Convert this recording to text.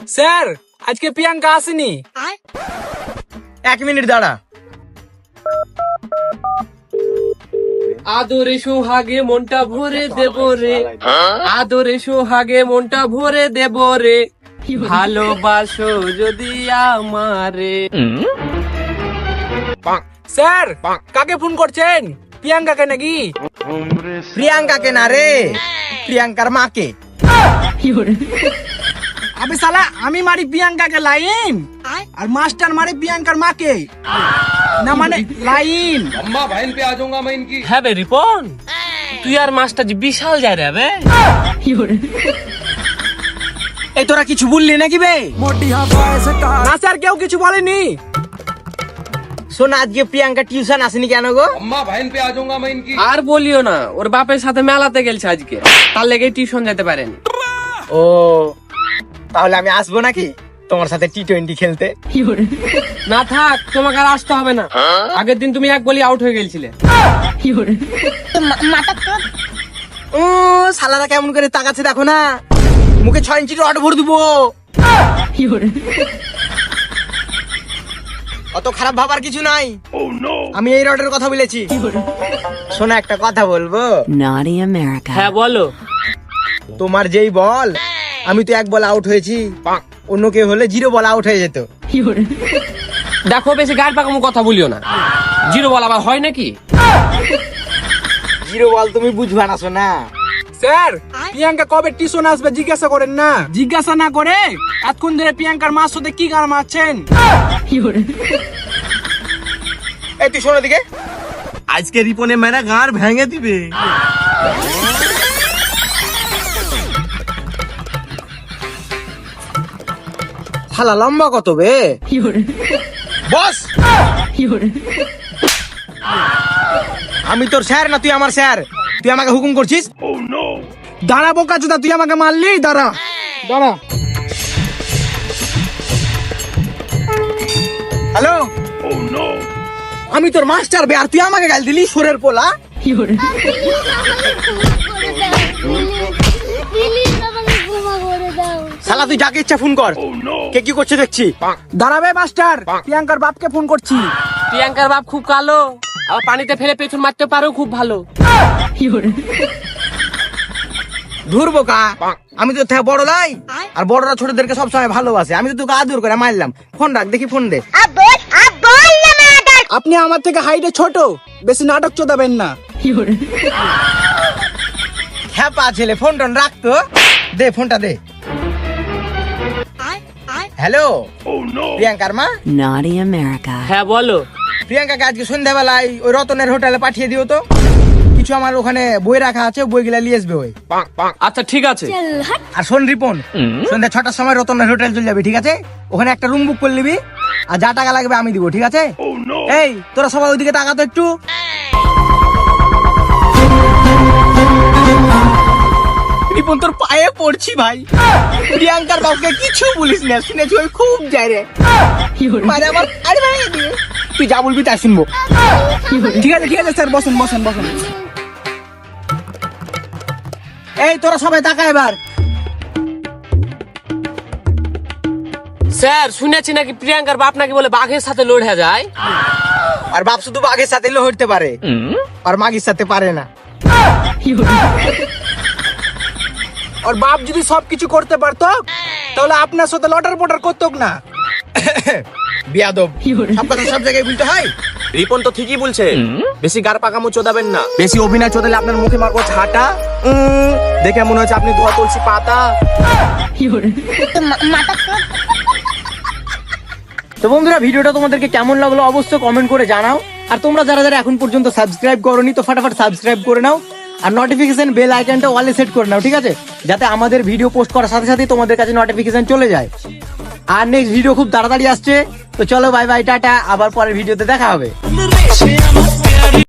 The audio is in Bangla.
স্যার আজকে প্রিয়াঙ্কা আসেনি। 1 মিনিট দাঁড়া। আদরে সোহাগে মনটা ভরে দেব রে, আদরে সোহাগে মনটা ভরে দেব রে, ভালোবাসো যদি আমারে। স্যার কাকে ফোন করছেন? প্রিয়াঙ্কাকে নাকি? প্রিয়াঙ্কাকে না রে, প্রিয়াঙ্কার মাকে। আবে শালা আমি মারি প্রিয়াঙ্কাকে লাইন আর মাস্টার মারে প্রিয়াঙ্কার মাকে না, মানে লাইন। হ্যাঁ বে রিপন, তুই আর মাস্টার জি বিশাল যায় রে বে। এই তোরা কিছু বললি নাকি বে? না স্যার কেউ কিছু বলেনি। শোন, আজকে প্রিয়াঙ্কা টিউশন আসেনি কেন গো? আর বলিও না, ওর বাপের সাথে মেলাতে গেলছে আজকে, তার লেগে টিউশন যেতে পারেনি। ও তাহলে আমি আসবো নাকি তোমার সাথে টি20 খেলতে? না থাক, তোমাকে আর আসতে হবে না। আগের দিন তুমি এক বলি আউট হয়ে গেছিলে। ও শালারা কেমন করে তাকাচ্ছে দেখো না, মুখে 6 ইঞ্চি রড ভরে দেবো। অত খারাপ ভাবার কিছু নাই, আমি এই রডের কথা বলেছি। শোনা, একটা কথা বলবো? Naughty America. হ্যাঁ বলো। তোমার যেই বল, আমি তো 1 বল আউট হয়েছি, অন্য কেউ হলে 0 বল আউট হয়ে যেত। দেখো বেশি গাড় পাকামো কথা বলিও না, 0 বল আবার হয় নাকি? 0 বল তুমি বুঝবা না শোনা। স্যার প্রিয়াঙ্কা কবে টিউশন আসবে জিজ্ঞাসা করেন না। জিজ্ঞাসা না করে এতক্ষণ ধরে প্রিয়াঙ্কার মার সাথে কি গান মারছেন? এই তুই শোনো দিকে, আজকে রিপনে মেরা গাঁর ভেঙে দিবে। শালা লম্বা কত বে? বস, আমি তোর স্যার না তুই আমার স্যার? তুই আমাকে হুকুম করছিস? দাঁড়া বোকা চোদা, তুই আমাকে মারলি? দাঁড়া দাঁড়া। হ্যালো, আমি তোর মাস্টার বে, আর তুই আমাকে গাল দিলি সুরের পোলা। শালা তুই যাকে ইচ্ছা ফোন কর, কে কি করছে দেখছি। দাঁড়াবে মাস্টার, প্রিয়াঙ্কার বাপকে ফোন করছি। প্রিয়াঙ্কার বাপ খুব কালো, আবার পানিতে ফেলে পেছন মারতে পারো খুব ভালো। ধুর বোকা, আমি তো থেকে বড় লাই, আর বড়রা ছোটদেরকে সবসময় ভালোবাসে। আমি তো তোকে আদর করে মারলাম। ফোন রাখ দেখি, ফোন দে। আপনি আমার থেকে হাইটে ছোট, বেশি নাটক চোদাবেন না। হ্যাপা ছেলে, ফোন টোন রাখতো, দে ফোনটা দে। হ্যালো, প্রিয়াঙ্কার মা? Naughty America. হ্যাঁ বলো। প্রিয়াঙ্কাকে আজকে সন্ধ্যাবেলায় ওই রতনের হোটেলে পাঠিয়ে দিও তো। কিছু আমার ওখানে বই রাখা আছে, বইগুলা নিয়ে আসবে ওই। আচ্ছা ঠিক আছে। আর শোন রিপন, সন্ধ্যা 6টার সময় রতনের হোটেল চলে যাবি, ঠিক আছে? ওখানে একটা রুম বুক করে নিবি, আর যা টাকা লাগবে আমি দিব, ঠিক আছে? এই তোরা সবাই ওইদিকে তাকাতো একটু। রিপন তোর পায়ে পড়ছি ভাই, প্রিয়াঙ্কার বাবুকে কিছু বলিস না, শুনেছি ওই খুব যায় রে। মানে আমার আরে ভাই, তুই যা বলবি তাই শুনবো। ঠিক আছে ঠিক আছে স্যার, বসেন বসেন বসেন। এই তোরা সবাই তাকা এবার। স্যার শুনেছি নাকি প্রিয়াঙ্কার বাপ নাকি বলে বাঘের সাথে লড়ে যায়। আর বাপ শুধু বাঘের সাথে লড়তে পারে, আর মাগির সাথে পারে না। আর বাপ যদি সবকিছু করতে পারতো তাহলে আপনার সাথে লটার পটার করতো না। বিয়াদব, সব কথা সব জায়গায় বলতে হয়। রিপন তো ঠিকই বলছে, বেশি গার পাকামো চোদাবেন না। বেশি অভিনয় চোদালে আপনার মুখে মারবো ছাটা। দেখে মনে হচ্ছে আপনি ধোয়া তুলসী পাতা। তো বন্ধুরা, ভিডিওটা তোমাদেরকে কেমন লাগলো অবশ্যই কমেন্ট করে জানাও। আর তোমরা যারা যারা এখন পর্যন্ত সাবস্ক্রাইব করোনি, তো ফটাফট সাবস্ক্রাইব করে নাও, আর নোটিফিকেশন বেল আইকনটা অলে সেট করে নাও, ঠিক আছে? যাতে আমাদের ভিডিও পোস্ট করার সাথে সাথে তোমাদের কাছে নোটিফিকেশন চলে যায়। আর নেক্সট ভিডিও খুব তাড়াতাড়ি আসছে। তো চলো বাই বাই, টাটা, আবার পরের ভিডিওতে দেখা হবে।